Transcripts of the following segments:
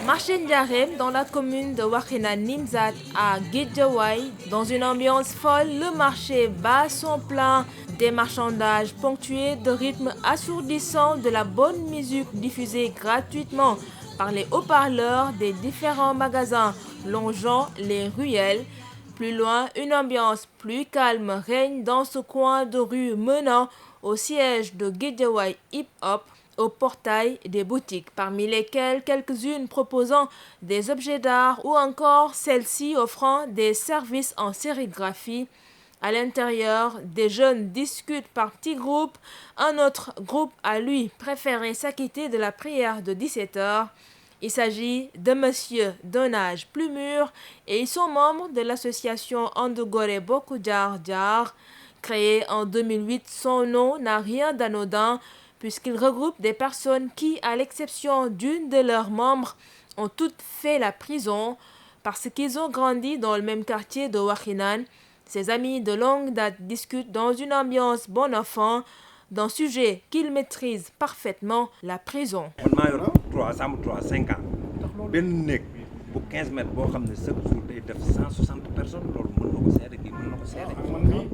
Marché Ndiarème dans la commune de Wakhinane Nimzatt à Guédiawaye. Dans une ambiance folle, le marché bat son plein. Des marchandages ponctués de rythmes assourdissants, de la bonne musique diffusée gratuitement par les haut-parleurs des différents magasins longeant les ruelles. Plus loin, une ambiance plus calme règne dans ce coin de rue menant au siège de Guédiawaye Hip Hop, au portail des boutiques, parmi lesquelles quelques-unes proposant des objets d'art ou encore celles-ci offrant des services en sérigraphie. À l'intérieur, des jeunes discutent par petits groupes. Un autre groupe a lui préféré s'acquitter de la prière de 17h. Il s'agit de monsieur d'un âge plus mûr et ils sont membres de l'association Andogore Boku Jar Jar. Créée en 2008, son nom n'a rien d'anodin puisqu'il regroupe des personnes qui, à l'exception d'une de leurs membres, ont toutes fait la prison parce qu'ils ont grandi dans le même quartier de Wakhinane. Ses amis de longue date discutent dans une ambiance bon enfant d'un sujet qu'ils maîtrisent parfaitement, la prison.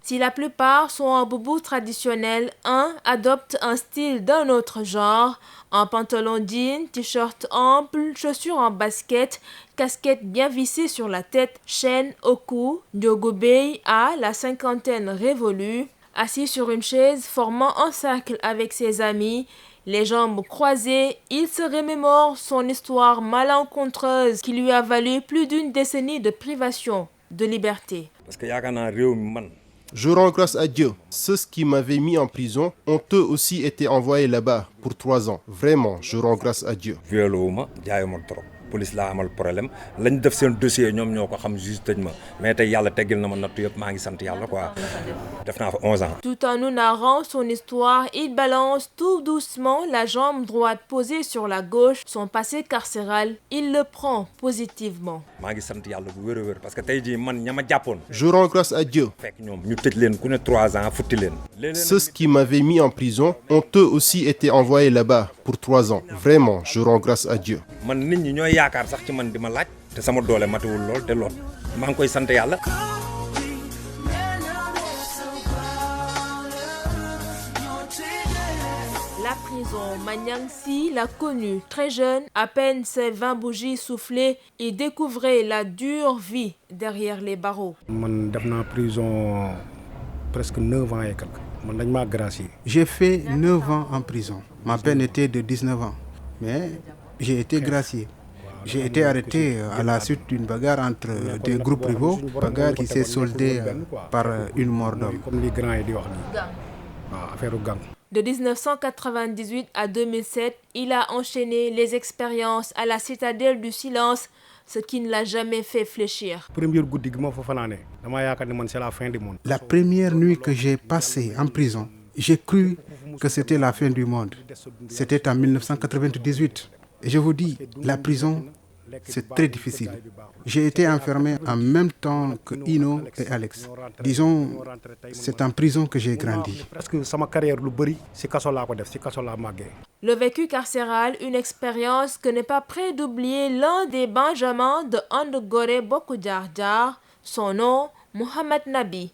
Si la plupart sont en boubou traditionnel, un adopte un style d'un autre genre, en pantalon jean, t-shirt ample, chaussures en basket, casquette bien vissée sur la tête, chaîne au cou. Ndiogobey a la cinquantaine révolue, assis sur une chaise formant un cercle avec ses amis. Les jambes croisées, il se remémore son histoire malencontreuse qui lui a valu plus d'une décennie de privation de liberté. Je rends grâce à Dieu. Ceux qui m'avaient mis en prison ont eux aussi été envoyés là-bas pour 3 ans. Vraiment, je rends grâce à Dieu. Police la amal problème lañ def sen dossier ñom ñoko xam juste tëj ma mais tay yalla teggil na ma nattu yëpp ma ngi sant yalla quoi def na fa 11 ans. Tout en nous narrant son histoire, il balance tout doucement la jambe droite posée sur la gauche. Son passé carcéral, il le prend positivement. Ma ngi sant yalla bu wër wër parce que tay ji man ñama jappone. Je rends grâce à Dieu. Fek ñom ñu tëj leen ku ne 3 ans futti leen. Ceux qui m'avaient mis en prison ont eux aussi été envoyés là-bas pour 3 ans. Vraiment, je rends grâce à Dieu. Man nit ñi ñoy yaakar sax ci man dima laaj te sama doole matewul lool te lool ma ngi koy sant yalla. La prison, Maniang Sy l'a connu très jeune, à peine ses 20 bougies soufflées, il découvrait la dure vie derrière les barreaux. Man def na prison presque 9 ans et quelques. Man dañ ma gracier. J'ai fait 9 ans en prison. Ma peine était de 19 ans. Mais j'ai été gracié. J'ai été arrêté à la suite d'une bagarre entre des groupes rivaux, bagarre qui s'est soldée par une mort d'homme. De 1998 à 2007, il a enchaîné les expériences à la citadelle du silence, ce qui ne l'a jamais fait fléchir. La première nuit que j'ai passée en prison, j'ai cru que c'était la fin du monde. C'était en 1998. Et je vous dis, la prison, c'est très difficile. J'ai été enfermé en même temps que Ino et Alex. Disons, c'est en prison que j'ai grandi. Le vécu carcéral, une expérience que n'est pas prêt d'oublier l'un des benjamins de Andogore Boku Jar Jar, son nom, Mohamed Nabi.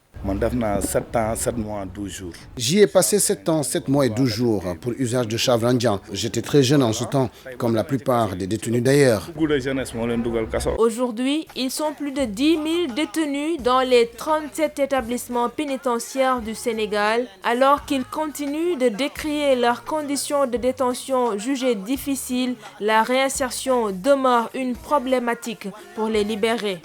7 ans, 7 mois, 12 jours. J'y ai passé 7 ans, 7 mois et 12 jours pour usage de chavrandian. J'étais très jeune en ce temps, comme la plupart des détenus d'ailleurs. Aujourd'hui, ils sont plus de 10 000 détenus dans les 37 établissements pénitentiaires du Sénégal, alors qu'ils continuent de décrier leurs conditions de détention jugées difficiles. La réinsertion demeure une problématique pour les libérés.